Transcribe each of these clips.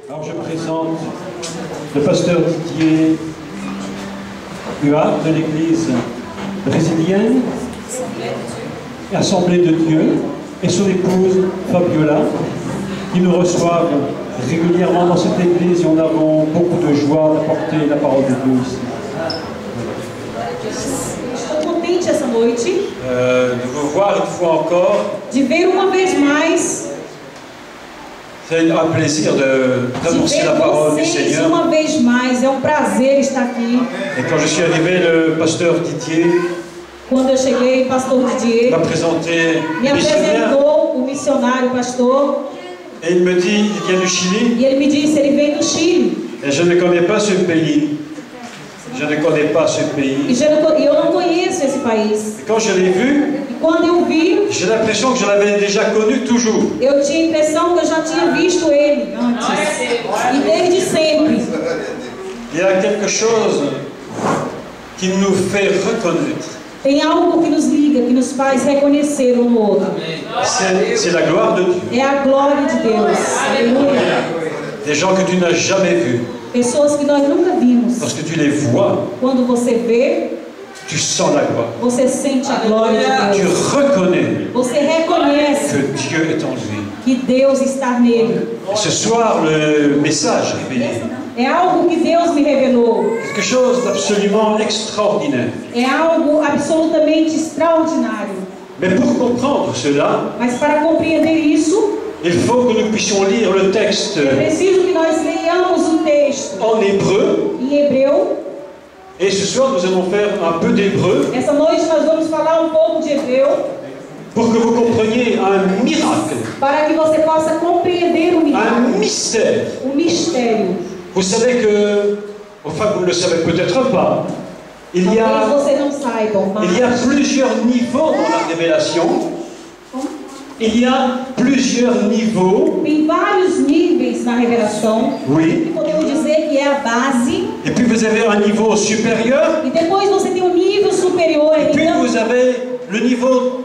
Alors je présente le pasteur Didier Huard de l'église brésilienne, Assemblée de Dieu, et son épouse Fabiola, qui nous reçoivent régulièrement dans cette église et nous avons beaucoup de joie d'apporter la parole de Dieu ici. Estou contente essa noite De vous voir une fois encore. de ver uma vez mais, C'est un plaisir d'annoncer de la ver parole du vocês Seigneur. uma vez mais. É um prazer estar aqui. Et quand je suis arrivé, le pasteur Didier Quando eu cheguei, pastor Didier m'a présenté me le missionnaire apresentou o missionário, pastor, et il me dit, il vient du Chili e ele me disse, ele veio do Chile. et je ne connais pas ce pays. Je ne connais pas ce pays. E eu não conheço esse país. Et quand je l'ai vu, E quando eu vi, j'ai l'impression que je l'avais déjà connu toujours. eu tinha a impressão que eu já tinha visto ele antes. E desde sempre. Il y a quelque chose qui nous fait reconnaître. Tem algo que nos liga, que nos faz reconhecer um no outro. C'est la gloire de Dieu. É a glória de Deus. Aleluia. Des gens que tu n'as jamais vus. Pessoas que nós nunca vimos. Lorsque tu les vois, Quando você vê, tu sens la gloire. você sente a glória de Tu Deus. reconnais Você reconhece que Dieu est en lui. que Deus está nele. Et ce soir, le message révélé, É algo que Deus me revelou. quelque chose d'absolument extraordinaire. É algo absolutamente extraordinário. Mais pour comprendre cela, Mas para compreender isso, il faut que nous puissions lire le texte é preciso que nós leiamos o texto en hébreu. em hebreu. Et ce soir, nous allons faire un peu d'hébreu Essa noite nós vamos falar um pouco de hebreu, pour que vous compreniez un miracle, para que você possa compreender o un milagre, mystère. o mistério. Vous savez que, enfin vous ne le savez peut-être pas, il y Talvez a vocês não saibam, mas plusieurs niveaux dans la révélation. Il y a plusieurs niveaux, tem vários níveis na revelação. oui. E podemos dizer que é a base. Et puis vous avez un niveau supérieur, E depois você tem um nível superior et puis ainda. vous avez le niveau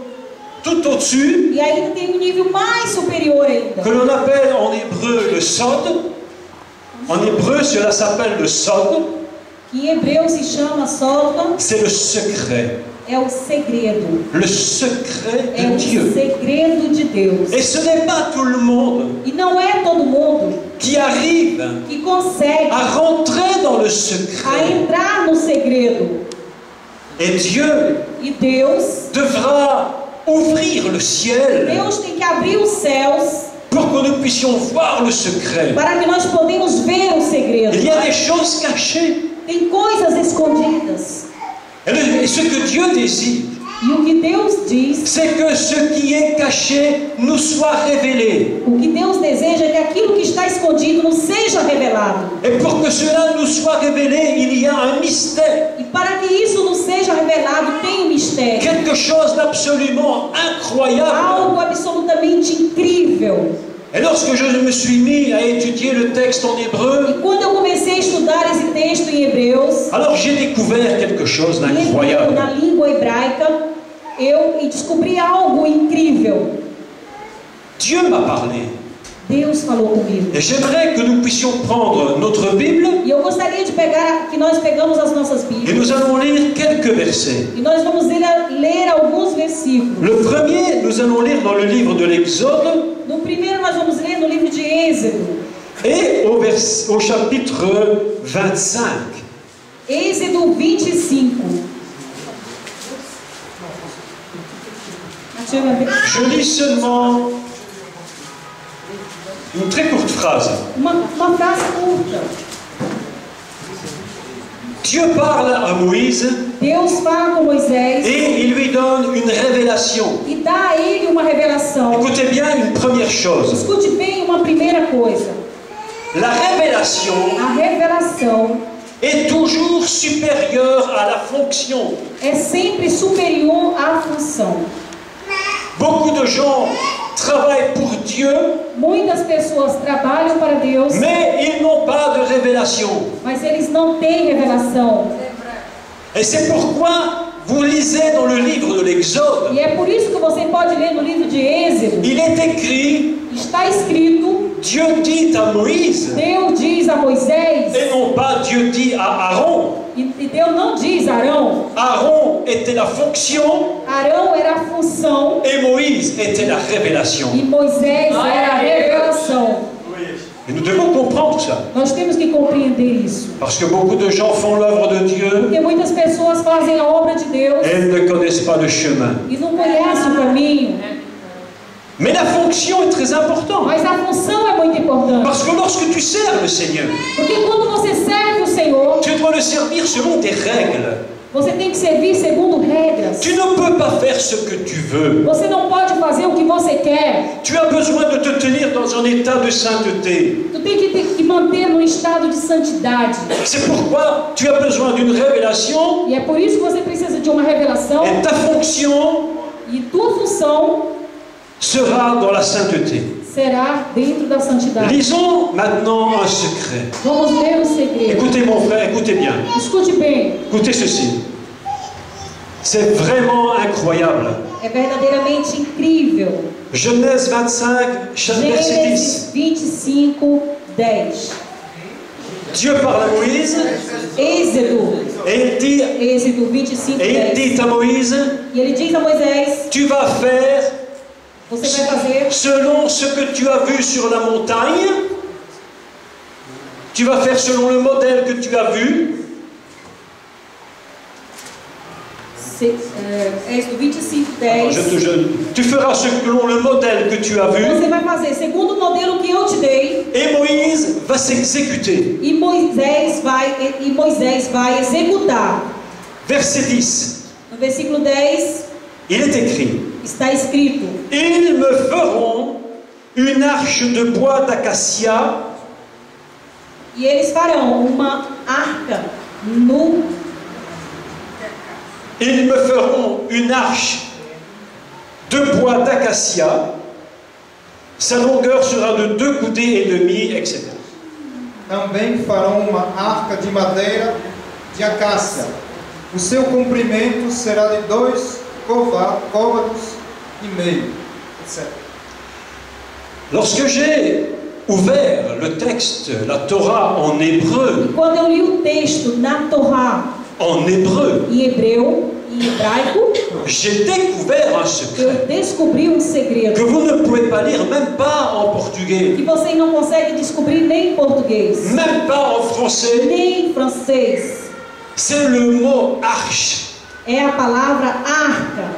tout au-dessus, E ainda tem um nível mais superior ainda. que l'on appelle en hébreu le sod. En hébreu, cela s'appelle le sod. Que em hebreu se chama sótão. C'est le secret. É o segredo. Le secret É de o Dieu. segredo de Deus. Et ce n'est pas tout le monde E não é todo mundo qui arrive que consegue à rentrer dans le a secret. entrar no segredo. Et Dieu E Deus, devra ouvrir le ciel Deus tem que abrir os céus pour que nous puissions voir le secret. para que nós podemos ver o segredo. Il y a des choses cachées. Tem coisas escondidas. Et ce que Dieu désire, E o que Deus diz, c'est que ce qui est caché nous soit révélé. o que Deus deseja é que aquilo que está escondido não seja revelado. Et pour que cela nous soit révélé, il y a un mystère. E para que isso não seja revelado, tem um mistério. Quelque chose d'absolument incroyable. Algo absolutamente incrível. Et lorsque je me suis mis à étudier le texte en hébreu, E quando eu comecei a estudar esse texto em Hebreus, alors j'ai découvert quelque chose em hebreu, d'incroyable. na língua hebraica, eu descobri algo incrível. Dieu m'a parlé. Deus falou comigo. Et j'aimerais que nous puissions prendre notre Bible E eu gostaria de que nós pegamos as nossas et Bíblias nous allons lire quelques versets. e nós vamos ler alguns versículos. Le premier, nous allons lire dans le livre de l'Exode No primeiro nós vamos ler no livro de Êxodo. et au chapitre 25. Êxodo 25. Je lis seulement une très courte phrase. Uma frase curta. Dieu parle à Moïse Deus fala com Moisés et il lui donne une révélation. e dá a ele uma revelação. Écoutez bien une première chose. Escute bem uma primeira coisa. La révélation A revelação est toujours supérieure à la fonction. é sempre superior à função. Beaucoup de gens travaillent pour Dieu, Muitas pessoas trabalham para Deus, mais ils n'ont pas de révélation. mas eles não têm revelação. Et c'est pourquoi vous lisez dans le livre de l'Exode, E é por isso que você pode ler no livro de Êxodo. il est écrit, Está escrito: Dieu dit à Moïse, Deus diz a Moisés, et non pas Dieu dit à Aaron. e Deus não diz a Arão. Aaron était la fonction Arão era a função et Moïse était la révélation. e Moisés era a revelação. Et nous devons comprendre ça. Nós temos que compreender isso. Parce que beaucoup de gens font l'œuvre de Dieu Porque muitas pessoas fazem a obra de Deus et elles ne connaissent pas le chemin. e não conhecem o caminho. Mais la fonction est très importante. Mas a função é muito importante. Parce que lorsque tu sers le Seigneur, Porque quando você serve o Senhor, tu dois le servir selon des règles. você tem que servir segundo regras. Tu ne peux pas faire ce que tu veux. Você não pode fazer o que você quer. Tu as besoin de te tenir dans un état de sainteté. Tu tem que manter num estado de santidade. C'est pourquoi tu as besoin d'une révélation E é por isso que você precisa de uma revelação. et ta fonction E tua função sera dans la sainteté. será dentro da santidade. Lisons maintenant un secret. Vamos ler o segredo. Écoutez mon frère, écoutez bien. Escute bem. Écoutez ceci. C'est vraiment incroyable. É verdadeiramente incrível. Genèse 25, verset 10. Gênesis 25, 10. Dieu parle à Moïse Êxodo. et Êxodo 25, il 10. dit à Moïse, E ele diz a Moisés, tu vas faire você vai fazer selon ce que tu as vu sur la montagne, tu vas faire selon le modèle que tu as vu, Êxodo 25, 10. tu feras selon le modèle que tu as vu, Você vai fazer segundo o modelo que eu te dei. et Moïse va s'exécuter. E Moisés vai executar. Verset 10, No versículo 10 il est écrit, está escrito: ils me feront une arche de bois d'acacia e eles farão uma arca no ils me feront une arche de bois d'acacia, sa longueur sera de 2 coudées et demi, etc. Também farão uma arca de madeira de acácia. O seu comprimento será de 2 côvados e meio, etc. Lorsque j'ai ouvert le texte, la Torah en hébreu, E quando eu li o texto na Torá, en hébreu, em hebreu e hebraico, j'ai découvert un eu secret descobri um que segredo vous ne pouvez pas lire, même pas en portugais, que você não consegue descobrir nem em português, même pas en français. nem em francês. C'est le mot arche. É a palavra arca.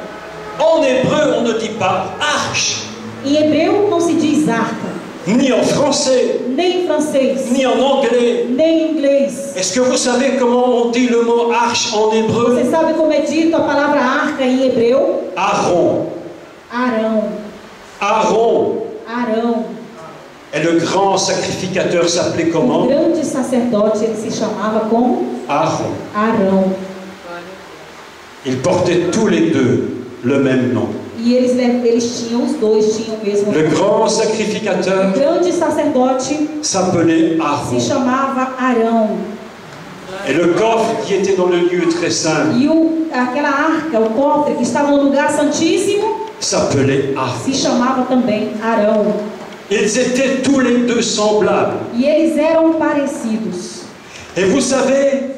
En hébreu, on ne dit pas arche, Em hebreu não se diz arca, ni en français, nem em francês, ni en anglais. nem em inglês. Est-ce que vous savez comment on dit le mot arche en hébreu? Você sabe como é dito a palavra arca em hebreu? Aaron. Arão. Aaron. Arão. Et le grand sacrificateur s'appelait O comment? grande sacerdote, ele se chamava como Aaron. Arão. Ils portaient tous les deux le même nom. E eles tinham, os dois tinham o mesmo Le nome. grand O sacrificateur grande sacerdote s'appelait se Aaron. chamava Arão. Et le coffre qui était dans le lieu très saint E aquela arca, o cofre que estava no lugar santíssimo, s'appelait Aaron. se chamava também Arão. Ils étaient tous les deux semblables. E eles eram parecidos. Et vous savez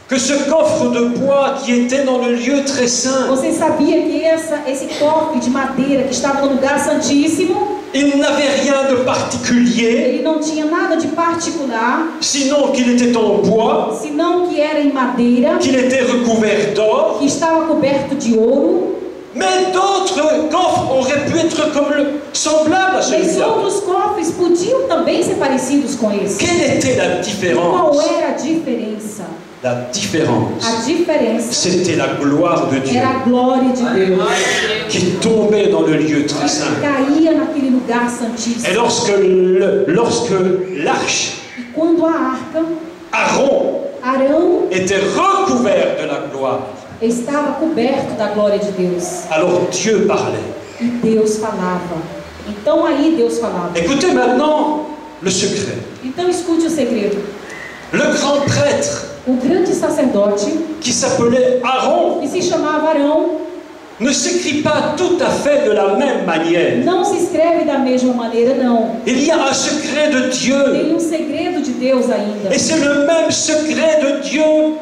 que ce coffre de bois qui était dans le lieu très saint, Você sabia que esse cofre de madeira que estava no lugar santíssimo, il n'avait rien de particulier, ele não tinha nada de particular, sinon qu'il était en bois, senão que era em madeira, qu'il était recouvert d'or. que estava coberto de ouro. Mais d'autres coffres auraient pu être semblables à Mas celui-là. outros cofres podiam também ser parecidos com esse. Quelle était la Qual différence? era a diferença? La différence, A diferença c'était la gloire de Dieu era a glória de Deus qui tombait dans le lieu très que saint. caía naquele lugar Et santíssimo. lorsque l'arche, E quando a arca, Aaron, Arão était recouvert de la gloire, estava coberto da glória de Deus, alors Dieu parlait. e Deus falava. Então aí Deus falava. Écoutez maintenant le secret. Então escute o segredo. Le grand prêtre O grande sacerdote, qui s'appelait Aaron, que se chamava Arão, ne s'écrit pas tout à fait de la même manière. não se escreve da mesma maneira, não. Il y a un secret de Dieu. Tem segredo de Deus ainda. Et c'est le même secret de Dieu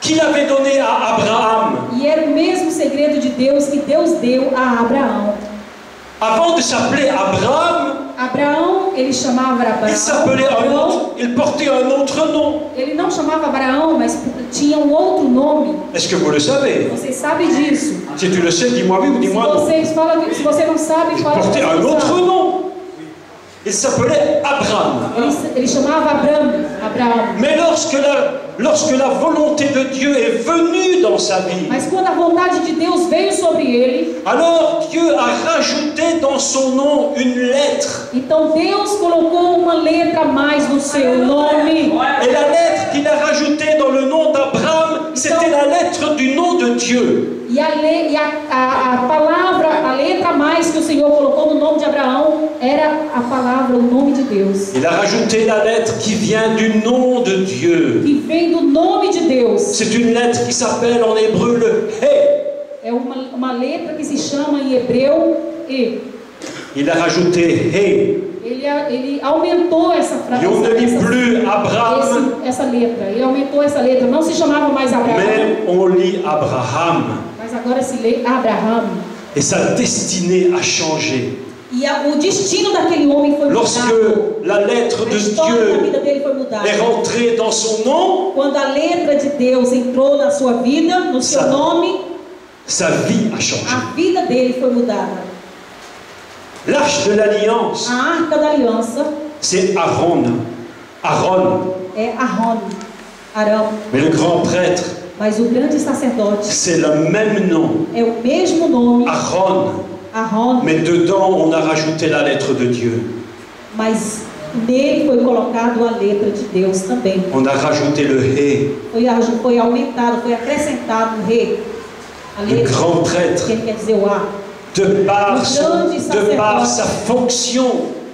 qu'il avait donné à Abraham. E era o mesmo segredo de Deus que Deus deu a Abraão. Avant de s'appeler Abraham, Abraão, ele chamava il s'appelait Abraão. il portait un autre nom. Ele não chamava Abraão, mas tinha um outro nome. Est-ce que vous le savez? Vocês sabem disso. Si tu le sais, dis-moi oui ou dis-moi non. Se você não sabe, Il fala que portait você un não autre sabe. nom. Il s'appelait Abraham. Ele chamava Abraão. Mais lorsque la volonté de Dieu est venue dans sa vie, Mas quando a vontade de Deus veio sobre ele, alors Dieu a rajouté dans son nom une lettre. então Deus colocou uma letra a mais no seu nome. Et la lettre qu'il a rajoutée dans le nom d'Abraham, c'était la lettre du nom de Dieu. E a palavra, a letra a mais que o Senhor colocou no nome de Abraão era a palavra, o nome de Deus. Il a rajouté la lettre qui vient du nom de Dieu. Que vem do nome de Deus. C'est une lettre qui s'appelle en hébreu le He. É uma letra que se chama em hebreu E. Il a rajouté He. Ele aumentou essa frase. Et on ne lit plus Abraham, Essa letra. Ele aumentou essa letra. Não se chamava mais Abraão. mais on lit Abraham. Mas agora se lê Abraham. Et sa destinée a changé. E o destino daquele homem foi Lorsque mudado. la lettre A de história da Dieu vida dele foi mudada. est rentrée dans son nom, Quando a letra de Deus entrou na sua vida, no seu nome, sa vie a changé. a vida dele foi mudada. L'arche de l'alliance, A arca da aliança c'est Aaron. Aaron. é Arão. Mais le grand prêtre, Mas o grande sacerdote c'est le même nom. é o mesmo nome, Aaron. Arão, Mais dedans, on a rajouté la lettre de Dieu. mas nele foi colocado a letra de Deus também. On a rajouté le He. Foi aumentado, foi acrescentado o rei. A Le letra, grand prêtre, que ele quer dizer o A. de par sa fonction,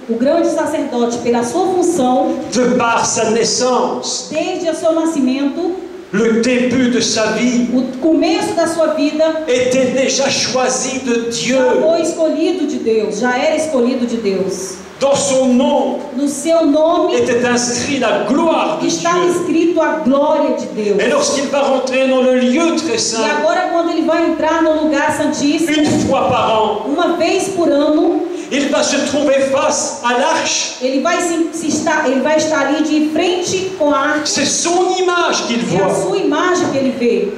O grande sacerdote, pela sua função, de par sa naissance, desde o seu nascimento, le début de sa vie, o começo da sua vida, était déjà choisi de Dieu. já foi escolhido de Deus, já era escolhido de Deus. Dans son nom No seu nome était inscrit la gloire de estava Dieu. escrito a glória de Deus. Et lorsqu'il va rentrer dans le lieu très E saint, agora, quando ele vai entrar no lugar santíssimo, une fois par an, uma vez por ano, il va se trouver face à l'arche. ele vai estar ali de frente com a arca. C'est son image qu'il É a voit. sua imagem que ele vê.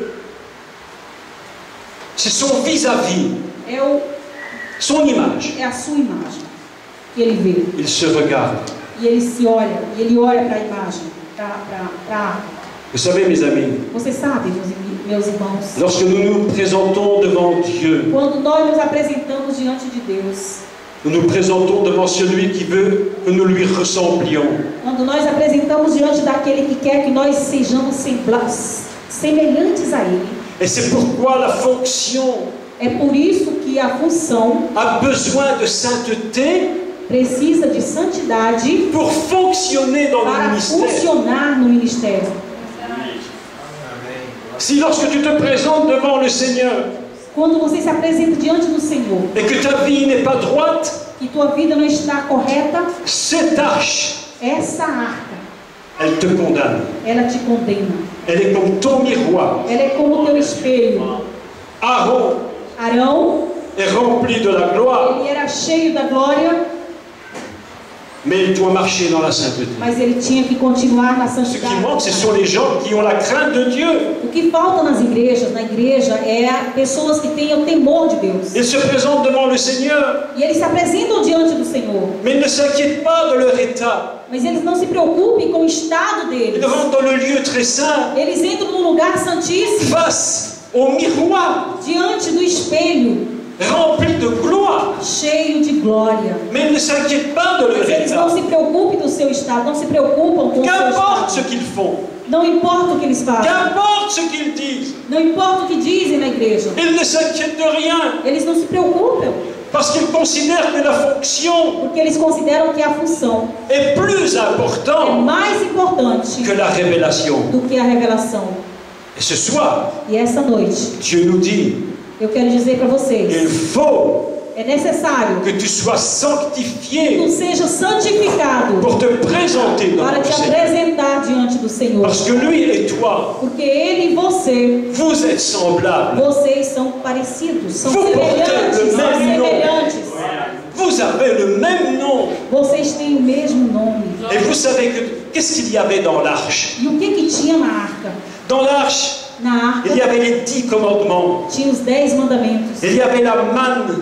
C'est son vis-à-vis, son image. É a sua imagem que ele vê. Il se regarde. E ele se olha, e ele olha para a imagem, para a arca. Vous savez, mes amis, Você sabe, meus irmãos, lorsque nous nous présentons devant Dieu, quando nós nos apresentamos diante de Deus, nous nous présentons devant celui qui veut que nous lui ressemblions. quando nós apresentamos diante daquele que quer que nós sejamos semelhantes a Ele, Et c'est pourquoi la fonction é por isso que a função a besoin de sainteté precisa de santidade pour fonctionner dans le para ministère. funcionar no ministério. Si lorsque tu te présentes devant le Seigneur Quando você se apresenta diante do Senhor, et que ta vie n'est pas droite, que tua vida não está correta, cette arche, essa arca, elle te condamne. ela te condena. Elle est comme ton miroir. Ela é como o teu espelho. Aaron Arão, est rempli de la gloire, ele era cheio da glória, mais il doit marcher dans la sainteté. mas ele tinha que continuar na Ce qui santidade. manque, ce sont les gens qui ont la crainte de Dieu. O que falta nas igrejas, na igreja, é pessoas que tenham temor de Deus. Ils se présentent devant le Seigneur, E eles se apresentam diante do Senhor, mais ils ne s'inquiètent pas de leur état. mas eles não se preocupem com o estado Ils deles. rentrent dans le lieu très saint, Eles entram num lugar santíssimo, face au miroir, diante do espelho, rempli de gloire. cheio de glória. Mais ils ne s'inquiètent pas de leur Mas eles não état. se preocupem do seu estado, não se preocupam com o seu Qu'importe ce estado. qu'ils font, Não importa o que eles fazem, qu'importe ce qu'ils disent, não importa o que dizem na igreja. ils ne s'inquiètent de rien, Eles não se preocupam, parce qu'ils considèrent que la fonction porque eles consideram que a função est plus é importante mais importante que la révélation. do que a revelação. Et ce soir, E essa noite, Dieu nous dit, Eu quero dizer para vocês, il faut é necessário que tu sois que sanctifié tu seja santificado pour te présenter devant para le te Seigneur. apresentar diante do Senhor. Parce que lui et toi, Porque Ele e você, vous êtes semblables. vocês são parecidos, são Vous portez semelhantes, le são même nom. semelhantes. Vous avez le même nom. Vocês têm o mesmo nome. Et vous savez que qu'est-ce qu'il y avait dans l'arche? E o que tinha na arca? Dans l'arche, Na arca il y avait les 10 commandements. tinha os 10 mandamentos, Il y avait la manne.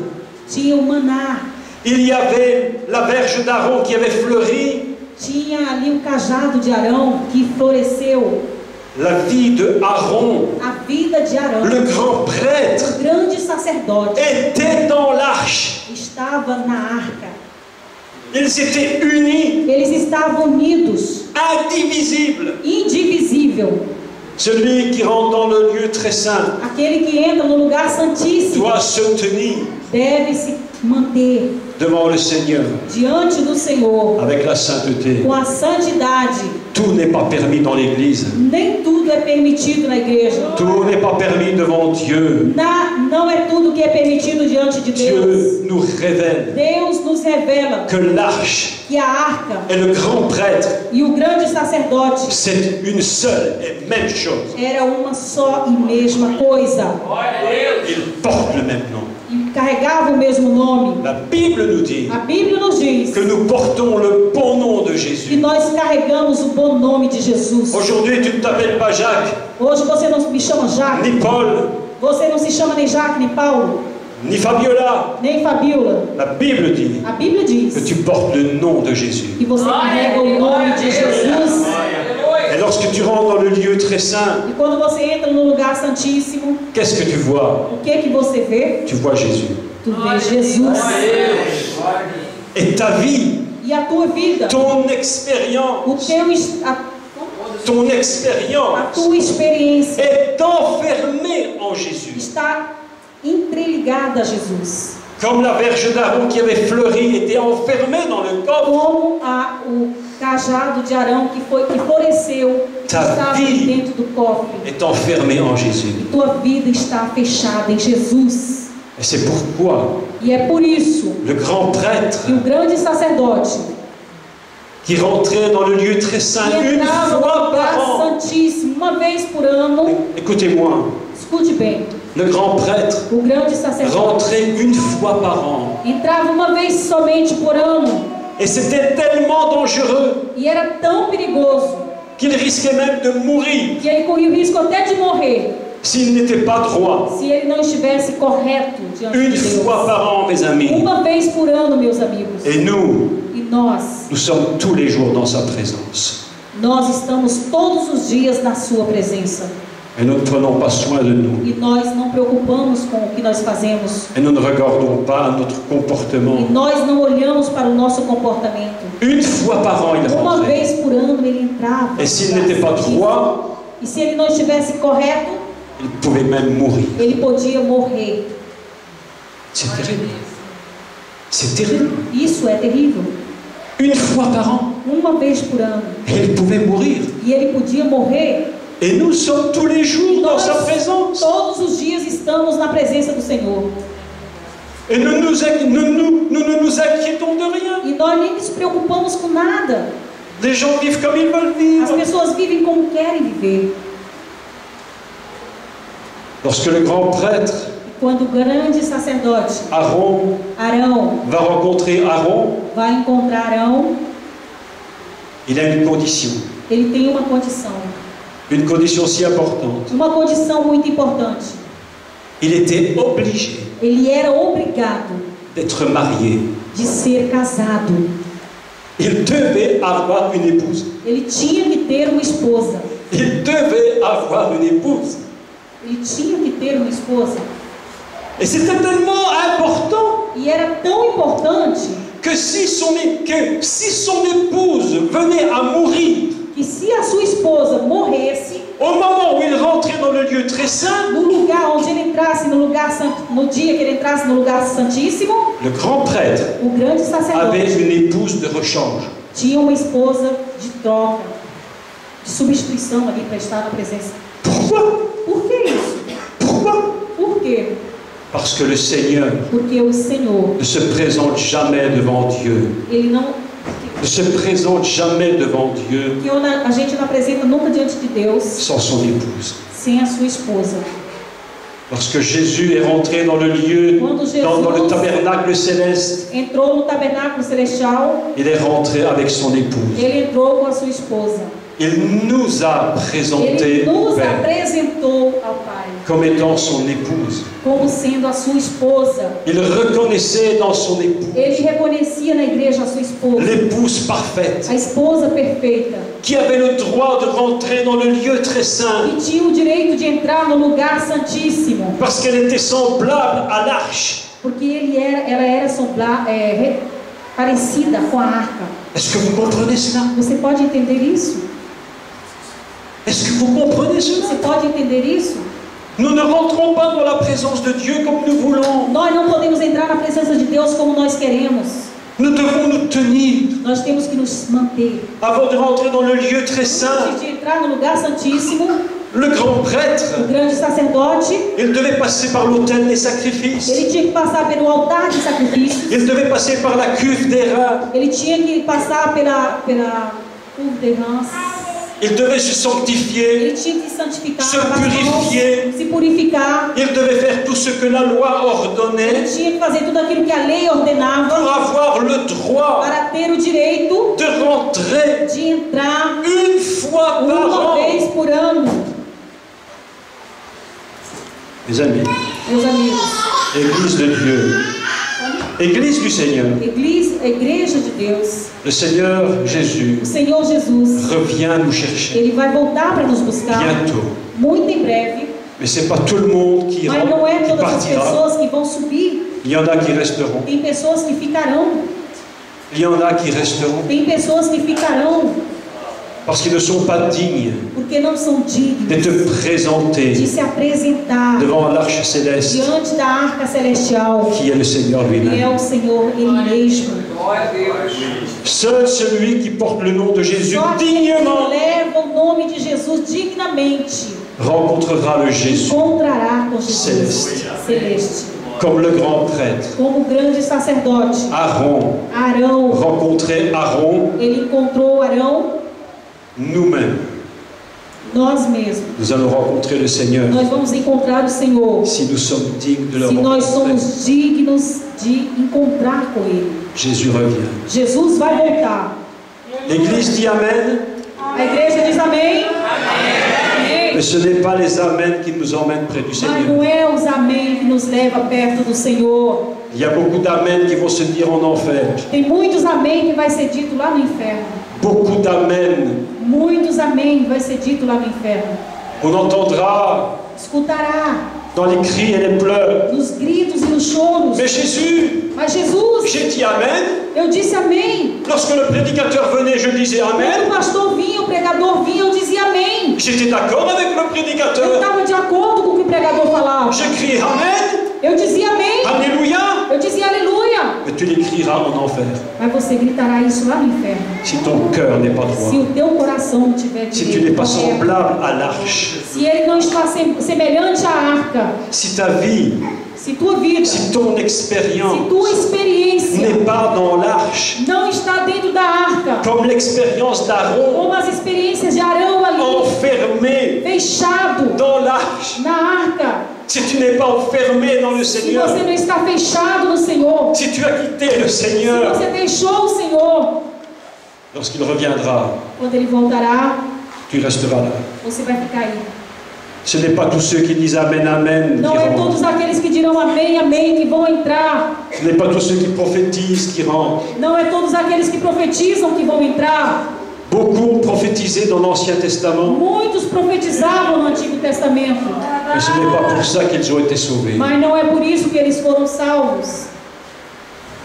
tinha o maná, Il y avait la verge d'Aaron qui avait fleuri. tinha ali o cajado de Arão que floresceu, La vie de Aaron, a vida de Arão, le grand prêtre, o grande sacerdote, était dans l'arche. estava na arca. Ils étaient unis, Eles estavam unidos, indivisibles. indivisível. Celui qui rentre dans le lieu très saint Aquele que entra no lugar santíssimo doit se tenir deve se manter devant le Seigneur diante do Senhor avec la sainteté. com a santidade. Tout n'est pas permis dans l'Église. Nem tudo é permitido na igreja. Tout n'est pas permis devant Dieu. Não é tudo que é permitido diante de Deus. Dieu nous révèle Deus nos revela que l'arche que a arca et le grand prêtre, e o grande sacerdote c'est une seule et même chose. era uma só e mesma coisa. Ils portent le même nom. E carregava o mesmo nome. La Bible nous dit A Bíblia nos diz que nous portons le bon nom de que Jésus. nós carregamos o bom nome de Jesus. Aujourd'hui, tu ne t'appelles pas Jacques, Hoje você não me chama Jacques, ni Paul, você não se chama nem Jacques, nem Paulo, ni Fabiola. nem Fabiola. La Bible dit A Bíblia diz que tu portes le nom de Jésus. que você carrega o nome de Jesus. Et lorsque tu rentres dans le lieu très saint, E quando você entra no lugar santíssimo, qu'est-ce que tu vois? o que você vê? Tu vois Jésus. Tu vê Jesus. Et ta vie, E a tua vida, ton expérience, a ton expérience tua experiência est enfermée en Jésus. está entreligada a Jesus. Comme la verge d'Aaron qui avait fleuri était enfermée dans le coffre. Como o cajado de Arão que floresceu, estava vie dentro do cofre. Est enfermée en Jésus. E tua vida está fechada em Jesus. Et c'est pourquoi E é por isso le grand prêtre que o grande sacerdote qui rentrait dans le lieu très saint que une entrava no fois lugar par an. santíssimo uma vez por ano, Écoutez-moi, escute bem, le grand prêtre o grande sacerdote rentrait une fois par an. entrava uma vez somente por ano. Et c'était tellement dangereux E era tão perigoso qu'il risquait même de mourir que ele corria o risco até de morrer s'il n'était pas droit. se ele não estivesse correto diante Une de Deus. fois par an, mes amis. Uma vez por ano, meus amigos. Et nous E sommes tous les jours dans sa présence. nós estamos todos os dias na sua presença. Et nous ne prenons pas soin de nous. E nós não preocupamos com o que nós fazemos. Et nous ne regardons pas notre comportement. E nós não olhamos para o nosso comportamento. Une fois par an, il Uma rentrait. vez por ano ele entrava. Et s'il n'était pas droit, E se ele não estivesse correto, il pouvait même mourir. ele podia morrer. C'est terrible. C'est terrible. Isso é terrível. Une fois par an, Uma vez por ano. il pouvait mourir. E ele podia morrer. Et nous sommes tous les jours dans Nós sa présence. todos os dias estamos na presença do Senhor. Et nous ne nous inquiétons de rien. E nós nem nos preocupamos com nada. Les gens vivent comme ils veulent As vivre. pessoas vivem como querem viver. Lorsque le grand prêtre, Quando o grande sacerdote Aaron, Arão va rencontrer Aaron, vai encontrar Arão, il a une condition. ele tem uma condição. Une condition si importante. Uma condição muito importante. Il était obligé Ele era obrigado d'être marié. de ser casado. Il devait avoir une épouse. Ele tinha que ter uma esposa. Il devait avoir une épouse. Ele tinha que ter uma esposa. Et c'était tellement important E era tão importante que si son épouse venait à mourir que se a sua esposa morresse, au moment où il rentrait dans le lieu très saint, no lugar onde ele entrasse, no dia que ele entrasse no lugar santíssimo, le grand prêtre o grande avait sacerdote une épouse de rechange. tinha uma esposa de troca, de substituição ali para estar na presença. Pourquoi? Por que isso? Pourquoi? Por quê? Parce que le Seigneur Porque o Senhor, ne se présente jamais devant Dieu. Ele não... Ne se présente jamais devant Dieu Que a gente não apresenta nunca diante de Deus sans son épouse. sem a sua esposa. Lorsque Jésus est rentré dans le lieu, dans le tabernacle céleste, Entrou no tabernáculo celestial, il est rentré avec son épouse. ele entrou com a sua esposa. Il nous a présenté Ele nos au Père apresentou ao Pai comme étant son épouse. como sendo a sua esposa. Il reconnaissait dans son épouse Ele reconhecia na igreja a sua esposa, l'épouse parfaite, a esposa perfeita, qui avait le droit de rentrer dans le lieu très saint, que tinha o direito de entrar no lugar santíssimo, parce qu'elle était semblable à l'arche. porque ela era parecida com a arca. Est-ce que vous comprenez cela? Você pode entender isso? Est-ce que vous comprenez cela? Você pode entender isso? Nous ne rentrons pas dans la présence de Dieu comme nous voulons. Nós não podemos entrar na presença de Deus como nós queremos. Nous devons nous tenir Nós temos que nos manter. avant de rentrer dans le lieu très saint. Antes de entrar no lugar santíssimo, Le grand prêtre, o grande sacerdote, il devait passer par l'autel des sacrifices. ele tinha que passar pelo altar de sacrifícios. Il devait passer par la cuve d'airain. Ele tinha que passar pela cuve de rãs. Il devait se sanctifier. Ele tinha que santificar, Se lavar as mãos, purifier. se purificar. Il devait faire tout ce que la loi Ele ordonnait tinha que fazer tudo aquilo que a lei pour ordenava avoir le droit para ter o direito de rentrer de entrar une fois par uma an. vez por ano. Mes amis, Meus amigos, Église de Dieu, Église du Seigneur, igreja de Deus, le Seigneur Jésus o Senhor Jesus, revient nous chercher Ele vai voltar para nos buscar bientôt. muito em breve, Mais ce n'est pas tout le monde qui, mas não é qui todas as partira. pessoas que vão subir. Il y en a qui resteront. Tem pessoas que ficarão, Il y en a qui resteront tem pessoas que ficarão parce qu'ils ne sont pas dignes porque não são dignos d'être de présentés se apresentar devant l'arche céleste diante da arca celestial, qui est le Seigneur que é lui-même. o Senhor Ele mesmo. Seul celui qui porte le nom de Jésus Só aquele que dignement leva o nome de Jesus dignamente rencontrera le Jésus encontrará com Jesus celeste. comme le grand prêtre. Como o grande sacerdote Aaron Arão, rencontrait Aaron, ele encontrou Arão, nous-mêmes. nós mesmos. Nous allons rencontrer le Seigneur Nós vamos encontrar o Senhor si nous sommes dignes de le se nós rencontrer. somos dignos de encontrar com Ele. Jésus revient. Jesus vai voltar. L'Église dit Amen, A igreja diz amém. Amém. mais ce n'est pas les Amen qui nous emmènent près du Mas Seigneur. não é os amém que nos leva perto do Senhor. Il y a beaucoup d'Amen qui vont se dire en enfer. Tem muitos amém que vai ser dito lá no inferno. Beaucoup d'Amen. Muitos amém vai ser dito lá no inferno. On entendra Escutará dans les cris et les pleurs. nos gritos e nos choros. Mais Jésus, Mas Jesus, j'ai dit Amen. eu disse amém. Lorsque le prédicateur venait, je disais Quando o Amen. pastor vinha, o pregador vinha, eu dizia amém. J'étais d'accord avec le Eu prédicateur. estava de acordo com o que o pregador falava. Je criais Amen. Eu dizia amém. Alléluia. Eu dizia aleluia. Mais tu l'écriras en enfer Mas você gritará isso lá no inferno. si ton cœur n'est pas Se droit. o teu coração não tiver Si tu n'es pas correto. semblable à l'arche. Se ele não está semelhante à arca. Si ta vie, Se tua vida, si ton se expérience tua experiência n'est pas dans l'arche, não está dentro da arca, comme l'expérience d'Aaron, como as experiências de Arão ali, enfermé fechado dans l'arche, na arca, si tu n'es pas enfermé dans le se Seigneur, você não está fechado no Senhor, si tu as quitté le se Seigneur, você deixou o Senhor, lorsqu'il reviendra, quando Ele voltará, tu resteras là. você vai ficar aí. Ce n'est pas tous ceux qui disent Amen, Amen Não qui é rentrent. todos aqueles que dirão amém, amém, que vão entrar. Ce n'est pas tous ceux qui prophétisent qui rentrent. Não é todos aqueles que profetizam que vão entrar. Beaucoup ont prophétisé dans l'Ancien Testament, Muitos profetizavam no Antigo Testamento, mais ce n'est pas pour ça qu'ils ont été sauvés. mas não é por isso que eles foram salvos.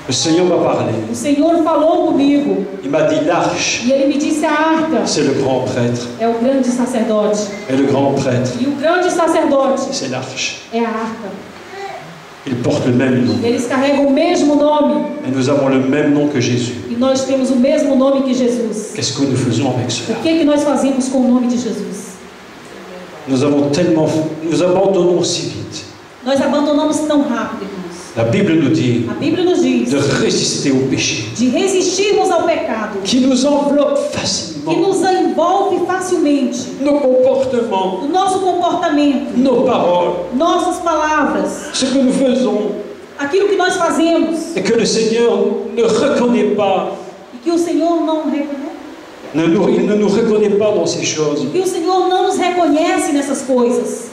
Le Seigneur m'a parlé. O Senhor falou comigo Il m'a dit l'arche, e Ele me disse: a arca c'est le grand prêtre. é o grande sacerdote. Et le grand prêtre, E o grande sacerdote c'est l'arche. é a arca. Ils portent le même nom. Eles carregam o mesmo nome Et nous avons le même nom que Jésus. e nós temos o mesmo nome que Jesus. Qu'est-ce que nous faisons avec cela? O que nós fazemos com o nome de Jesus? Nous abandonnons si vite. Nós abandonamos tão rápido, irmãos. La Bible nous dit A Bíblia nos diz de résister au péché, de resistirmos ao pecado, qui nous enveloppe que facilement. nos envolve facilmente. Nos comportements, O nosso comportamento, nos paroles, nossas palavras, ce que nous faisons, aquilo que nós fazemos, et que le Seigneur ne reconnaît pas. e que o Senhor não reconhece. Il ne nous reconnaît pas dans ces choses. Que o Senhor não nos reconhece nessas coisas,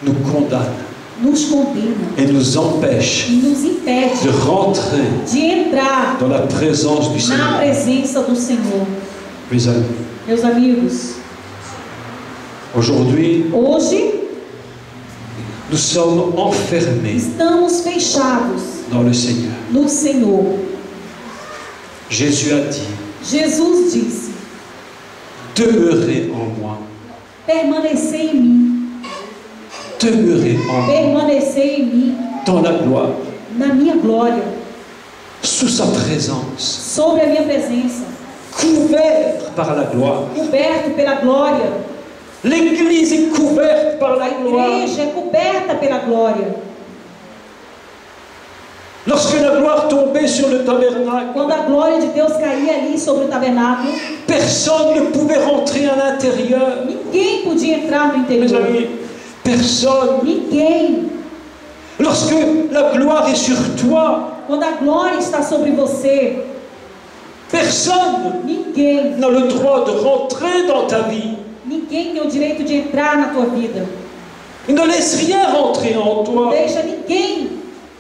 Nous condamne nos condena et nous empêche e nos impede de rentrer de entrar dans la présence du na Seigneur. presença do Senhor. Mes amis, Meus amigos, aujourd'hui, hoje nous sommes enfermés estamos fechados dans le Seigneur. no Senhor. Jésus a dit, Jesus disse: demeurez en moi, permanecei em mim, demeurez en moi, permanecei em mim, dans la gloire, na minha glória, sous sa présence, sobre a minha presença, couvert par la gloire. coberto pela glória. L'Église est couverte par A la gloire. igreja é coberta pela glória. Lorsque la gloire tombait sur le tabernacle, Quando a glória de Deus caía ali sobre o tabernáculo, personne ne pouvait rentrer à l'intérieur. ninguém podia entrar no Mes interior. amis, personne. Ninguém. Lorsque la gloire est sur toi, Quando a glória está sobre você, personne ninguém, n'a le droit de rentrer dans ta vie. ninguém tem o direito de entrar na tua vida. Il ne laisse rien rentrer en Não toi, deixa ninguém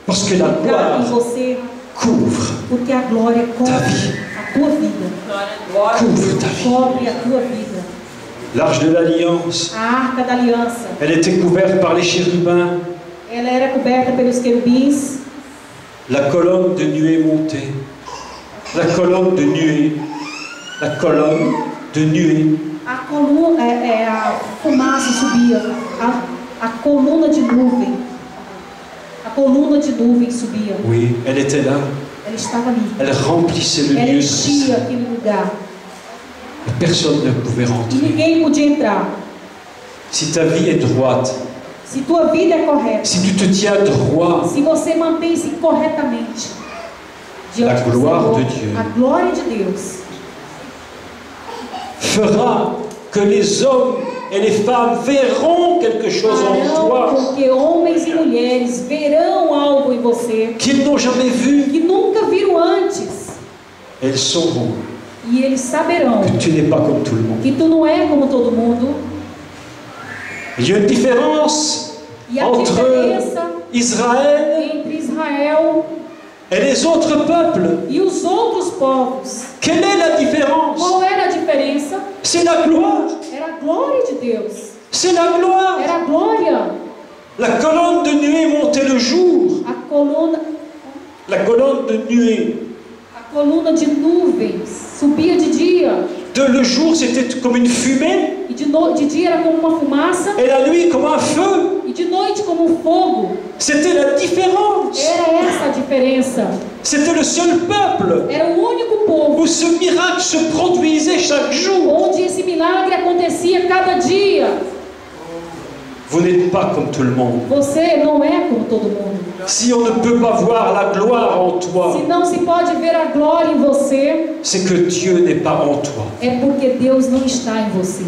parce que la entrar em gloire você, couvre porque a glória cobre a tua vida, couvre ta vie. cobre a tua vida. L'Arche de l'Alliance, A arca da aliança, elle était couverte par les chérubins. ela era coberta pelos querubins. La colonne de nuée montait. La colonne de nuée. La colonne de nuée. A coluna, a fumaça subia, a coluna de nuvem. A coluna de nuvem subia. Oui, elle était là. Ela estava ali. Elle remplissait le Ela lieu. enchia aquele lugar. Personne ne pouvait E rentrer. ninguém podia entrar. Si ta vie est droite, Se tua vida é correta, si tu te tiens droit, se você mantém-se corretamente diante La do gloire Senhor, de Dieu. a glória de Deus fera que les hommes et les femmes verront quelque chose en farão toi com que homens e mulheres verão algo em você qu'ils n'ont jamais vu. que nunca viram antes. Elles sauront E eles saberão que tu n'es pas comme tout le monde. que tu não é como todo mundo. Il y a une différence E a entre diferença Israël entre Israel et les autres peuples. e os outros povos. Quelle est la différence? Qual era a diferença? C'est la gloire. Era a glória de Deus. C'est la gloire. Era a glória. La colonne de nuée montait le jour. A coluna De nuée. A coluna de nuvens subia de dia. Le jour, c'était comme une fumée. E de dia era como uma fumaça. Et la nuit, comme un feu. E de noite como um fogo. C'était la différence. Era essa a diferença. C'était le seul peuple Era o único povo où ce miracle se produisait chaque jour. onde esse milagre acontecia cada dia. Vous n'êtes pas comme tout le monde. Você não é como todo mundo. Si on ne peut pas voir la gloire en toi, Se não se pode ver a glória em você, c'est que Dieu n'est pas en toi. é porque Deus não está em você.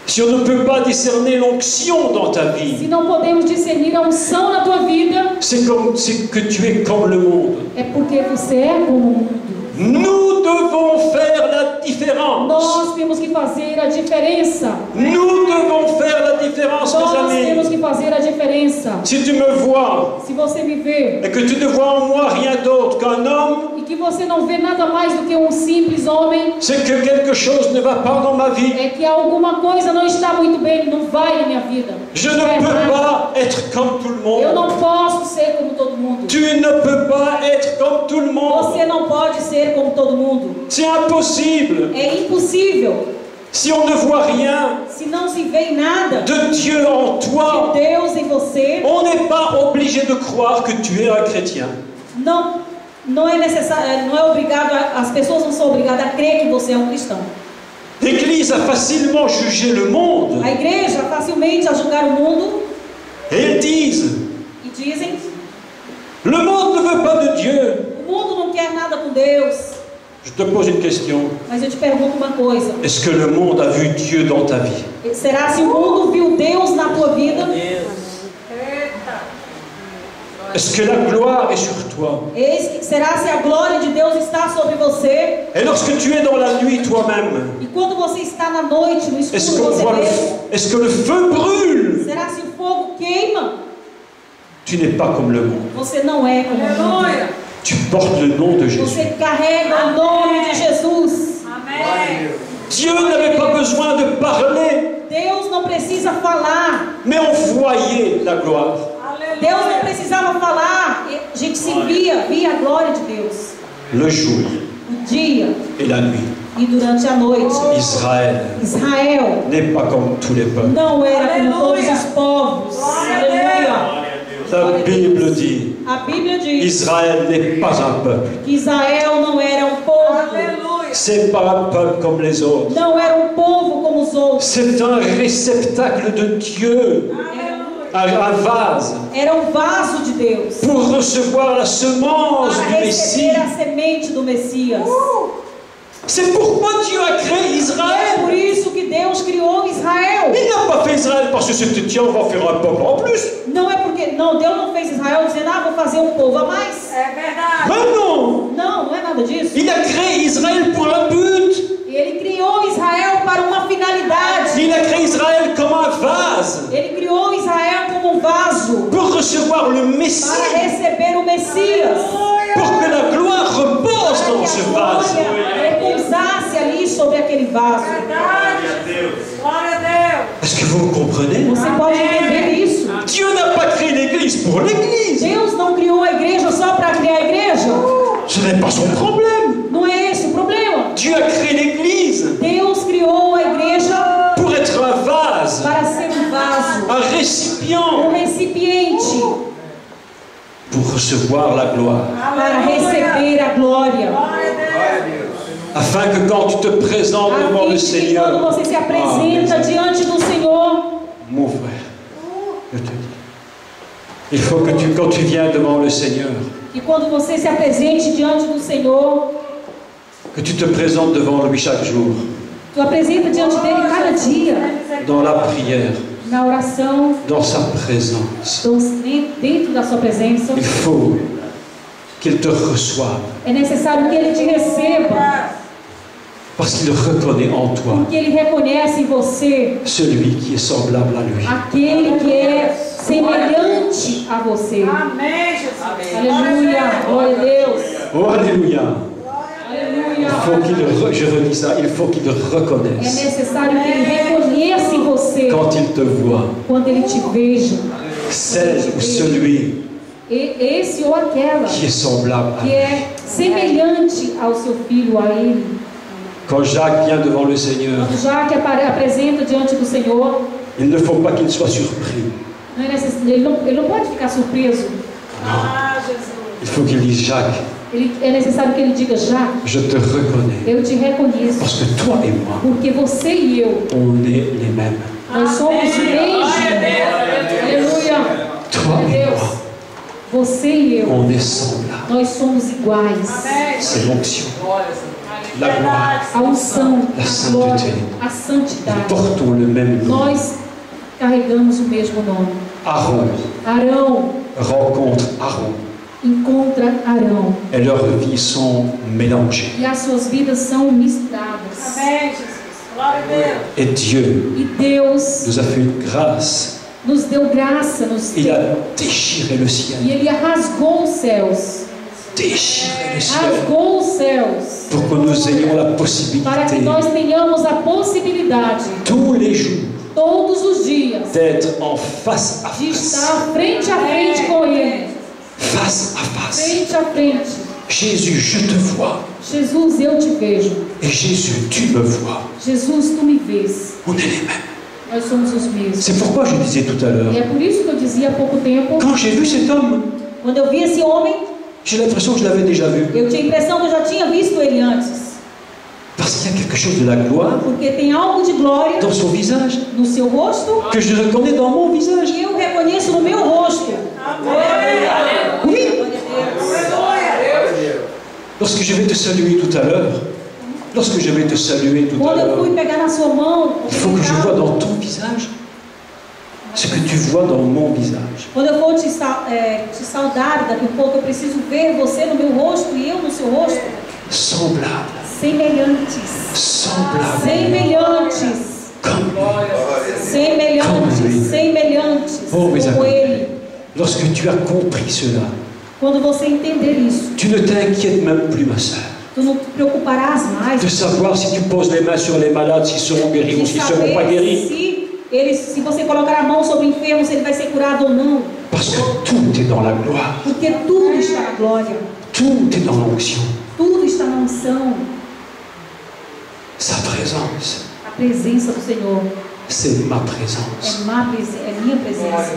Si on ne peut pas discerner l'onction dans ta vie, Se não podemos discernir a unção na tua vida, c'est que tu es comme le monde. é porque você é como o mundo. Nous devons faire la différence. Nós temos que fazer a diferença. Nous devons faire la différence, mes Nós temos amis. que fazer a diferença. Si tu me vois Se você me vê et que tu ne vois en moi rien d'autre qu'un homme, e que você não vê nada mais do que um simples homem, c'est que quelque chose ne va pas dans ma vie. é que alguma coisa não está muito bem, não vai na minha vida. Je Não ne é peux errado. pas être comme tout le Eu monde. não posso ser como todo mundo. Tu ne peux pas être comme tout le monde. Você não pode ser como todo mundo. C'est impossible. É impossível. Si on ne voit rien Se não se vê nada de Dieu en toi, de Deus em você, on n'est pas obligé de croire que tu es un chrétien. não é necessário, não é obrigado, as pessoas não são obrigadas a crer que você é um cristão. L'Église a facilement jugé le monde. A igreja facilmente a julgar o mundo Et ils disent, e que dizem: le monde ne veut pas de Dieu. o mundo não quer nada com Deus. Je te pose une question. Mas eu te pergunto uma coisa: Est-ce que le monde a vu Dieu dans ta vie? será se o mundo viu Deus na tua vida? Est-ce que la gloire est sur toi? Será se a glória de Deus está sobre você? Et lorsque tu es dans la nuit toi-même, E quando você está na noite, no est-ce escuro, qu'on você voit vê? est-ce que le feu brûle? Será se o fogo queima? Tu n'es pas comme le monde. Você não é como o mundo. Tu portes le nom de Jésus. Você carrega o nome de Jesus. Dieu n'avait pas besoin de parler, Deus não precisa falar. mais on voyait la gloire. Deus não precisava falar. A gente se via a glória de Deus. Le jour O dia et la nuit. e durante a noite. Israël Israel n'est pas comme tous les peuples. não era como todos os povos. Aleluia. La Bible dit, A Bíblia diz Israël n'est pas un peuple. que Israel não era um povo. C'est pas un peuple comme les autres. Não era um povo como os outros. C'est un réceptacle de Dieu, un vase, Era um vaso de Deus pour recevoir la semence para du Messie. receber a semente do Messias. C'est pourquoi Dieu a créé É Israël. por isso que Deus criou Israel. Il n'a pas fait Israël parce que c'était tiens, on va faire un peuple en plus. Não é porque Deus não fez Israel dizendo: vou fazer um povo a mais. Mais non, Não é nada disso. il a créé Israël pour un but. Ele criou Israel para uma finalidade. Il a créé Israël comme un vase Ele criou Israel como um vaso pour recevoir le para Messie, receber o Messias. pour que la gloire repose Para dans que ce a vase. glória repousasse ali sobre aquele vaso. Est-ce que vous me comprenez? Você pode entender isso. Dieu n'a pas créé l'Église pour l'Église. Deus não criou a igreja só para criar a igreja. Ce n'est pas son problème. Não é esse o problema. Dieu a créé l'Église Deus criou a igreja pour être un vase, para ser um vaso, un récipient, um recipiente pour recevoir la gloire. para receber a glória. Afin que quand tu te présentes A devant le fim de que Seigneur, quando você se apresenta diante do Senhor, mon frère, je te dis, il faut que quand tu viens devant le Seigneur, e quando você se apresente diante do Senhor, que tu te présentes devant lui chaque jour, tu apresenta diante dele cada dia, dans la prière, na oração, dans sa présence. dentro da sua presença. Il faut qu'il te reçoive, É necessário que ele te receba, parce qu'il reconnaît en toi porque ele reconhece em você celui qui est semblable à lui. aquele que é semelhante a você. Amém, Jesus. Aleluia, glória a Deus. Oh, alléluia! Aleluia. Je redis ça, il faut qu'il É reconnaisse necessário que ele reconheça em você quand il te voit, quando ele te veja. celle ou celui Esse ou aquela qui est semblable à que lui. é semelhante ao seu filho, a ele. Quand Jacques vient devant le Seigneur, Quando Jacques apresenta diante do Senhor, il ne faut pas qu'il soit surpris. não é ele não pode ficar surpreso. Ah, Jesus. Il faut qu'il dise, Jacques, É necessário que ele diga: Jacques, je te reconnais, eu te reconheço, parce que toi et moi, porque você e eu, on est les mêmes. nós somos os mesmos. Aleluia. Toi et Deus, moi, você e eu, on est semblables. nós somos iguais. C'est l'onction, la gloire. A unção, La a glória, sainteté. a santidade. Nous portons le même nom. Nós carregamos o mesmo nome. Aaron Arão rencontre Aaron encontra Arão et leurs vies sont mélangées. e as suas vidas são misturadas. Amém, Jesus. Glória a Deus. Et Dieu E Deus nous a fait une grâce. nos deu graça, Il a déchiré le e ciel. Ele rasgou os céus. Déchiré le ciel. Rasgou os céus Pour que nous ayons la para que possibilité nós tenhamos a possibilidade tous les jours todos os dias d'être en face à de face. estar frente a frente com Ele. Face à face. Frente a frente. Jésus, je te vois. Jesus, eu te vejo. Et Jésus, tu me vois. Jesus, tu me vês. On est les mêmes. Nós somos os mesmos. C'est pourquoi je disais tout à l'heure, E é por isso que eu dizia há pouco tempo, quand j'ai vu cet homme, quando eu vi esse homem, j'ai l'impression que je l'avais déjà vu. eu tinha a impressão que eu já tinha visto ele antes. Parce qu'il y a quelque chose de la gloire Porque tem algo de glória dans son visage no seu rosto que je reconnais dans mon visage. e eu reconheço no meu rosto. Oui. Lorsque je vais te saluer tout à l'heure, lorsque je vais te saluer tout à Quando eu l'heure, fui pegar na sua mão, il faut que je vois dans ton visage ce que tu vois dans mon visage. quando eu for te saudar daqui a pouco, eu preciso ver você no meu rosto e eu no seu rosto. Semblable, Semelhantes. semblable, Semelhantes. comme Semelhantes. Semelhantes. Oh, mes Como amis. ele. Lorsque tu as compris cela, Quando você entender isso, tu ne t'inquiètes même plus, ma sœur, tu não te preocuparás mais de savoir si tu poses les mains sur les malades, s'ils seront guéris ou de s'ils ne seront pas saber guéris. se você colocar a mão sobre o enfermo, se ele vai ser curado ou não. Parce que tout est dans la gloire, Porque tudo está na glória. tout est dans l'onction. Tudo está na unção. Sa présence, A presença do Senhor c'est ma présence. é minha presença.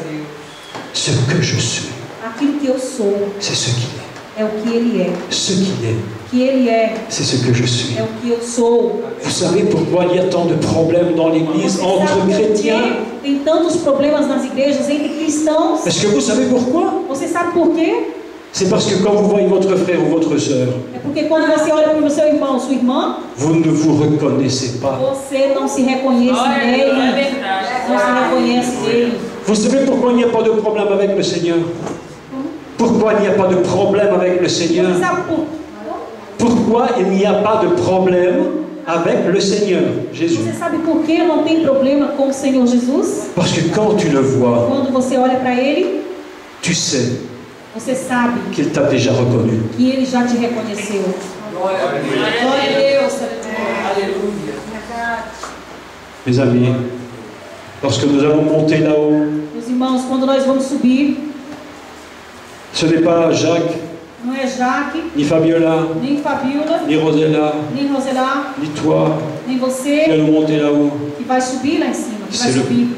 Ce que je suis, Aquilo que eu sou c'est ce qu'il est. é o que Ele é. Ce qu'il est, O que Ele é c'est ce que je suis. é o que eu sou. Vous savez pourquoi il y a tant de problèmes dans l'Église Você entre sabe por chrétiens? que tem tantos problemas nas igrejas entre cristãos? Est-ce que vous savez pourquoi? Você sabe por quê? C'est parce que quand vous voyez votre frère ou votre sœur, É porque quando você olha para o seu irmão, sua irmã, vous ne vous reconnaissez pas. você não se reconhece nele. Não se reconhece nele. Vous savez pourquoi il n'y a pas de problème avec le Seigneur? Pourquoi il n'y a pas de problème avec le Seigneur? Você sabe Pourquoi il n'y a pas de problème avec le Seigneur, Jésus? Você sabe por que não tem problema com o Senhor Jesus? Parce que quand tu le vois, Quando você olha para Ele, tu sais você sabe qu'il t'a déjà reconnu. que Ele já te reconheceu. Glória a Deus. Aleluia. Mes amis, lorsque nous allons monter là-haut, Meus irmãos, quando nós vamos subir, ce n'est pas Jacques, não é Jaque, ni Fabiola, nem Fabiola, ni Rosella, nem Rosela, ni toi nem qui você allons monter là-haut. que vai subir lá em cima, que vai C'est subir.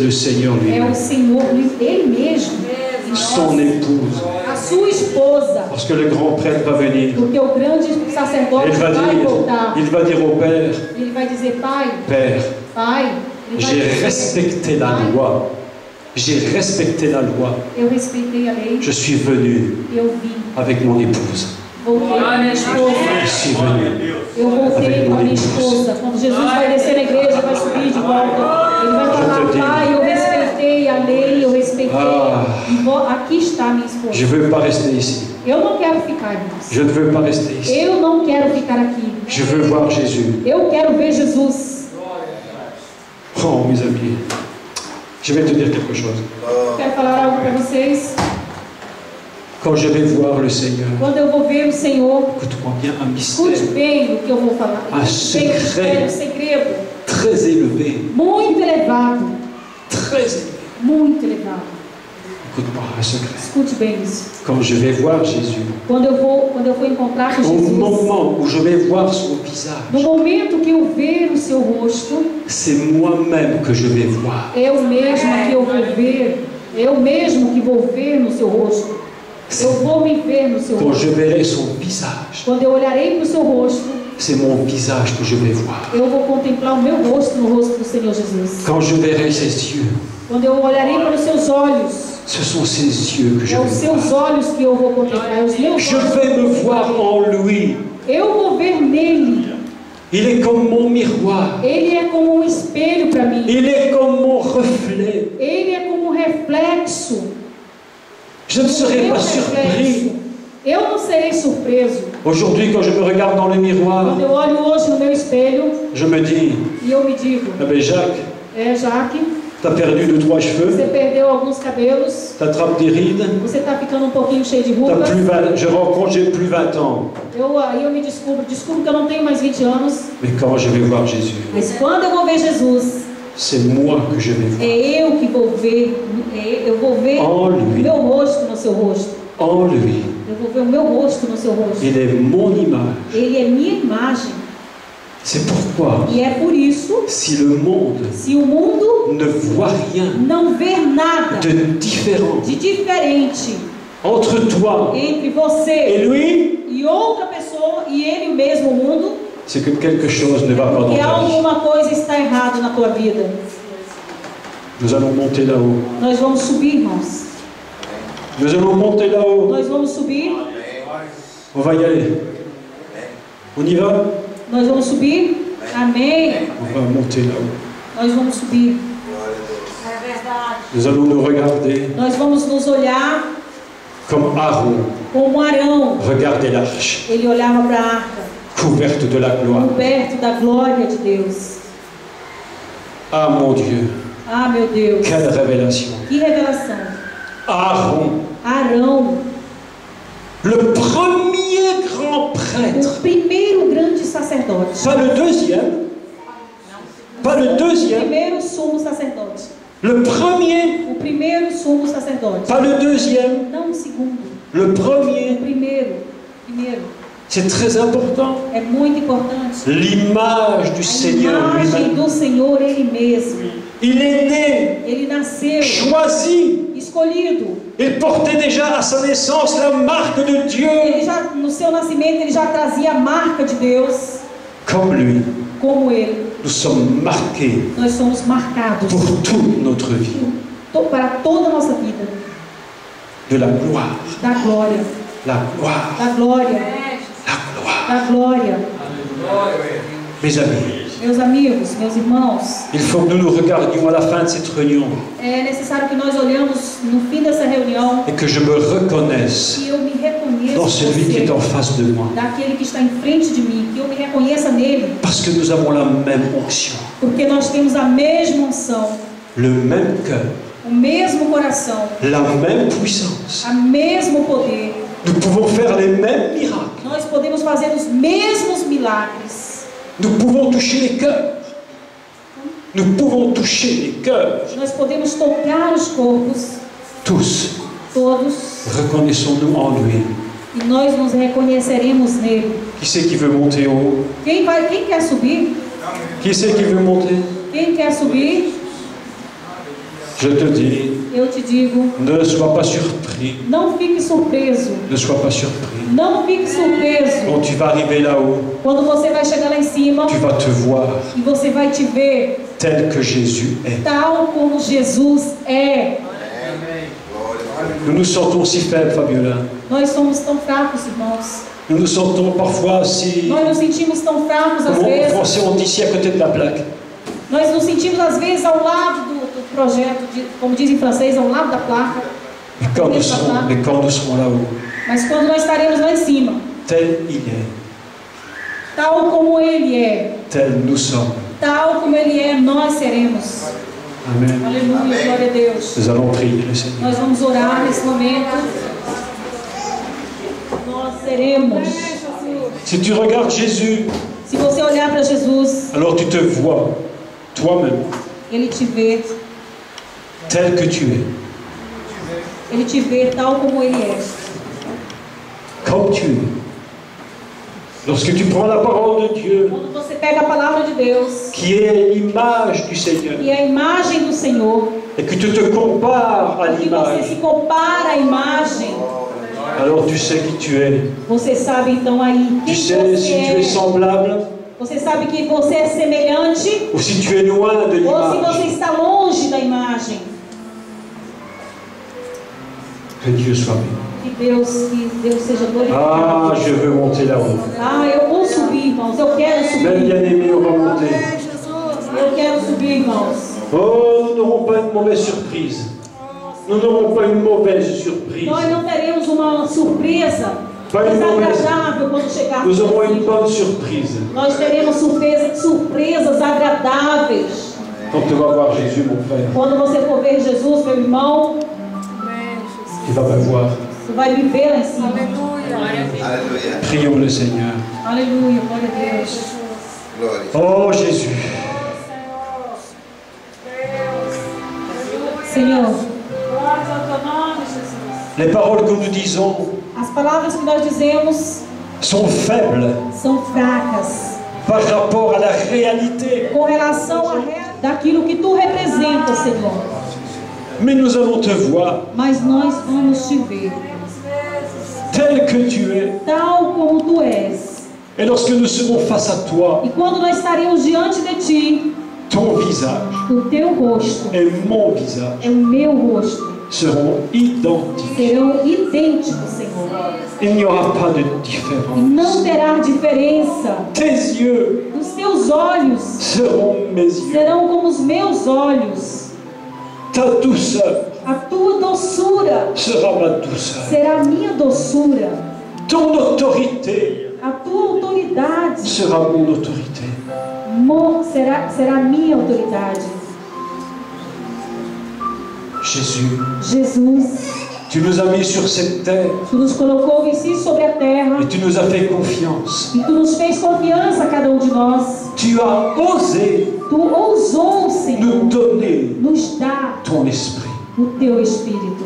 le Seigneur É lui-même, o Senhor, Ele mesmo, son épouse. a sua esposa. Parce que le grand prêtre va venir. Porque o grande sacerdote Il va dire au Père, Ele vai dizer, Pai, Père, Pai, ele vai j'ai dizer, respecté la loi. J'ai respecté la loi. eu respeitei a lei, Je suis venu eu vim, avec mon épouse. voltei com a minha esposa. Je suis venu. Eu voltei com a minha esposa. Quando Jesus vai descer na igreja, vai subir de volta, ele vai falar, Pai, eu respeitei a lei, eu respeitei. Aqui está a minha esposa. Je ne veux pas rester ici. Eu não quero ficar, irmãos. Je ne veux pas rester ici. Eu não quero ficar aqui. Je veux voir Jésus. Eu quero ver Jesus. Oh, mes amis, je vais te dire quelque chose. Quero falar algo para vocês. Quand je vais voir le Seigneur, Quando eu vou ver o Senhor, écoute-moi bien, un escute mystère bem o que eu vou falar. Ah, Escute bem, secret. um segredo très élevé. muito elevado. Très élevé. Muito elevado. Écoute-moi, un secret. Escute bem isso. Quand je vais voir Jésus, Quando eu for encontrar com au Jesus, moment où je vais voir son no visage, momento que eu ver o seu rosto, c'est moi-même que je vais voir. é o mesmo que eu vou ver. É o mesmo que vou ver no seu rosto. Eu vou me ver no seu Quand rosto. je verrai son visage, Quando eu olharei para o seu rosto, c'est mon visage que je vais voir. eu vou contemplar o meu rosto no rosto do Senhor Jesus. Quand je verrai ses yeux, Quando eu olharei para os seus olhos, ce sont ses yeux que je é os vais seus voir. olhos que eu vou contemplar. É os meus Je olhos. vais me voir en lui. Eu vou ver nele. Il est comme mon miroir. Ele é como um espelho para mim. Il est comme mon reflet. Ele é como um reflexo. Je ne serai Meu pas surpris. Eu não serei surpreso. Aujourd'hui, quand je me regarde dans le miroir, Quando eu olho hoje no meu espelho je me dis, e eu me digo, ah ben Jacques, Jaque, t'as perdu 2 ou 3 cheveux, você perdeu alguns cabelos, t'attrapes des rides, você está ficando um pouquinho cheio de t'as rugas. plus 20, je rencontre, j'ai plus 20 ans. Aí eu me descubro que eu não tenho mais 20 anos. Mais quand je vais voir Jésus, Mas quando eu vou ver Jesus, c'est moi que je vais voir. é eu que vou ver, eu vou ver En o lui, meu rosto no seu rosto. en lui, Eu vou ver o meu rosto no seu rosto. il est mon image. Ele é minha imagem. C'est pourquoi, E é por isso, si le monde se o mundo ne voit rien não vê nada de différent de diferente entre toi entre et você lui, e outra pessoa, e ele o mesmo mundo, c'est que quelque chose ne va pas dans que ta vie. alguma coisa está errada na tua vida. Nous allons monter là-haut. Nós vamos subir, irmãos. Nous allons monter là-haut. Nós vamos subir. On va y aller. On y va? Nós vamos subir. Amém. On va monter là-haut. Nós vamos subir. É verdade. Nous allons nous regarder Nós vamos nos olhar comme Aaron como Arão. regardait l'arche, Ele olhava para a arca, couverte de la gloire. coberto da glória de Deus. Ah mon Dieu, Ah, meu Deus. quelle révélation. Que revelação. Aaron, Arão, le premier grand prêtre, o primeiro grande sacerdote. pas le deuxième, pas le O deuxième, primeiro sumo sacerdote. le premier, O primeiro sumo sacerdote. pas le deuxième, Não o segundo. le O premier. primeiro. Primeiro. C'est très important. É muito importante. L'image du A Seigneur imagem lui-même. do Senhor, Ele mesmo. Il est né, Ele nasceu, choisi. escolhido. Il portait déjà à sa naissance la marque de Dieu. Ele já, no seu nascimento, ele já trazia a marca de Deus. Comme lui, Como ele, nous sommes marqués nós somos marcados pour toute notre vie para toda a nossa vida. de la gloire. Da glória. La gloire. Da glória. La gloire. Da glória. Mes amis, Meus amigos, meus irmãos, il faut que nous nous regardions à la fin de cette réunion é necessário que nós olhemos no fim dessa reunião et que je me reconnaisse que eu me reconheça dans em celui qui você, est en face de moi. daquele que está em frente de mim, que eu me reconheça nele, Parce que nous avons la même onction, porque nós temos a mesma unção, le même cœur, o mesmo coração, la même puissance. o mesmo poder. Nous pouvons faire les mêmes miracles. Nós podemos fazer os mesmos milagres. Nous pouvons toucher les cœurs. Nous pouvons toucher les cœurs. Nós podemos tocar os corpos, Tous, todos, reconnaissons-nous en lui. e nós nos reconheceremos nele. Qui c'est qui veut monter en haut? Quem quer subir? Qui c'est qui veut monter? Quem quer subir? Je te dis, Eu te digo, ne sois pas surpris. não fique surpreso. Ne sois pas surpris. Não fique surpreso. Quand tu vas arriver là-haut, Quando você vai chegar lá em cima tu vas te voir e você vai te ver tel que Jésus est. tal como Jesus é. Nous nous sentons si faibles, Fabiola. Nós somos tão fracos, irmãos. Nous nous sentons parfois si... Nós nos sentimos tão fracos às Comment en vezes. français on dit si à côté de la plaque? Nós nos sentimos às vezes ao lado do projeto, como diz em francês, ao lado da placa. Mais quand nous serons là-haut, Mas quando nós estaremos lá em cima, tel il est, tal como Ele é, tel nous sommes. tal como Ele é, nós seremos. Amen. Aleluia, glória a Deus. Nous allons prier le Seigneur. Nós vamos orar nesse momento. Nós seremos. Si tu regardes Jésus, Se você olhar para Jesus, alors tu te vois toi-même Ele te vê. tel que tu es, Ele te vê tal como Ele é. comme tu es. Lorsque tu prends la parole de Dieu, Quando você pega a palavra de Deus, qui est l'image du Seigneur, que é a imagem do Senhor, et que tu te compares à e que você se l'image, compara à imagem, alors tu sais qui tu es. você sabe então aí Tu quem sais si tu es você é. semblable Você sabe que você é semelhante ou si tu es loin de ou se você l'image. está longe da imagem. Que Dieu soit béni. Que Deus seja Ah, glorificado. je veux monter là-haut. Ah, eu vou subir, irmãos. Eu quero Même subir. bien-aimé, on va monter. Eu quero subir, irmãos. Oh, nous n'aurons pas une mauvaise surprise. Nous n'aurons pas une mauvaise surprise. Nós não teremos uma surpresa Vai, desagradável quando chegarmos. Nous aurons aqui. une bonne surprise. Nós teremos surpresas agradáveis. Quand tu vas voir Jésus, mon frère, Quando você for ver Jesus, meu irmão, tu vas me voir. você vai me ver lá em cima. Aleluia. Prions le Seigneur. Aleluia, glória a Deus. Glória. Oh Jésus, Senhor, Glória ao teu nome, Jesus. les paroles que nous disons as palavras que nós dizemos sont faibles são fracas par rapport à la réalité. com relação daquilo que tu representas, Senhor. Mais nous allons te voir Mas nós vamos te ver tel que tu es. tal como tu és. Et lorsque nous serons face à toi, E quando nós estaremos diante de ti, ton visage o teu rosto et mon visage é o meu rosto. seront identiques. Serão idênticos, Senhor. Il n'y aura pas de E différence. não terá diferença. Tes yeux Os teus olhos seront mes yeux. serão como os meus olhos. Ta douceur A tua doçura sera ma douceur. será a minha doçura. Ton autorité A tua autoridade sera mon autorité. será a minha autoridade. Jésus, Jesus, tu nous as mis sur cette terre tu nos colocou ici sobre a terra et tu nous as fait confiance. e tu nos fez confiança, cada de nós. Tu as osé Tu ousou, Senhor, nous donner nos dar ton esprit. o teu Espírito.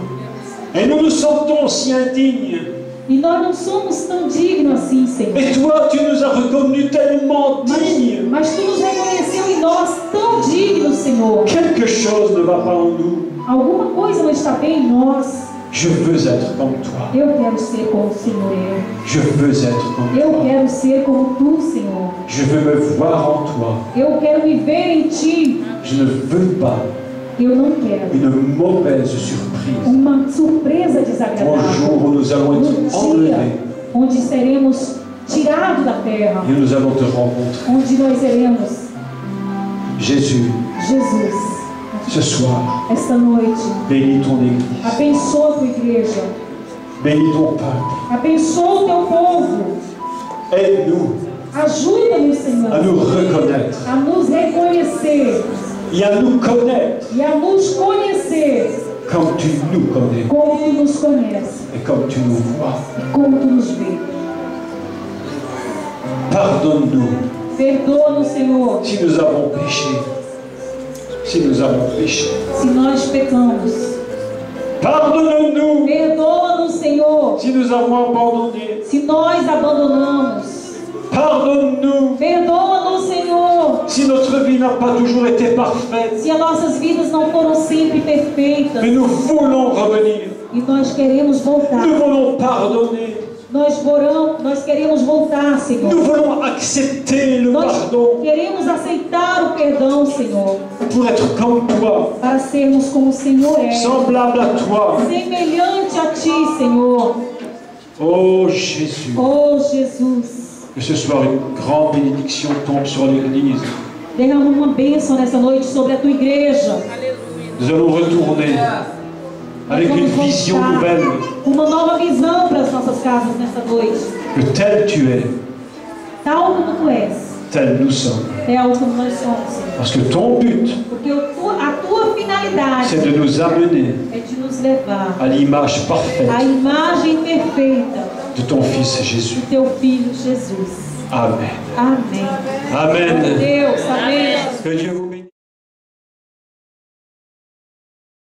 Et nous nous sentons si indignes. E nós não somos tão dignos assim, Senhor. Et toi, tu nous as reconnus tellement dignes. Mas tu nos reconheceu em nós tão dignos, Senhor. Quelque chose ne va pas en nous. Alguma coisa não está bem em nós. Je veux être comme toi. Eu quero ser como o Senhor é. Je veux être comme Eu toi. quero ser como tu, Senhor. Je veux me voir en toi. Eu quero me ver em ti. Je ne veux pas Eu não quero une mauvaise surprise. uma surpresa Au desagradável. jour où nous allons No être dia enlevés onde seremos tirados da terra, et nous allons te rencontrer. onde nós seremos. Jésus, Jesus, ce soir, esta noite, bénis ton Église. abençoa a tua igreja. Bénis ton peuple. Abençoa o teu povo. Aide-nous Ajuda-nos, Senhor, à nous reconnaître a nos reconhecer et à nous connaître e a nos conhecer comme tu nous connais como tu nos conheces et comme tu nous vois. e como tu nos vê. Pardonne-nous Perdoa-nos, Senhor, si nous avons péché. Si nous avons péché. se nós pecamos. Pardonne-nous Perdoa-nos, Senhor, si nous avons abandonné. se nós abandonamos. Pardonne-nous Perdoa-nos, Senhor, si notre vie n'a pas toujours été parfaite. se as nossas vidas não foram sempre perfeitas. Mais nous voulons revenir. E nós queremos voltar. Nous voulons pardonner. Nós queremos voltar, Senhor. Nous voulons accepter le Nós pardon queremos aceitar o perdão, Senhor, pour être comme toi, para sermos como o Senhor é. semblable à toi. Semelhante a Ti, Senhor. Oh Jésus, Oh, Jesus. que ce soir une grande bénédiction tombe sur l'Église. Derrama uma bênção nessa noite sobre a Tua igreja. Nous allons retourner avec une vision nouvelle. Uma nova visão para as nossas casas nessa noite. Que tel tu es, Tal como Tu és, tel nous sommes. tal como nós somos, Senhor. Parce que ton but, Porque a Tua finalidade c'est de nous amener é de nos levar à l'image parfaite à imagem perfeita de ton Fils Jésus. do Teu Filho Jesus. Amen. Amém. Amen. Deus, amém. Que Dieu vous bénisse.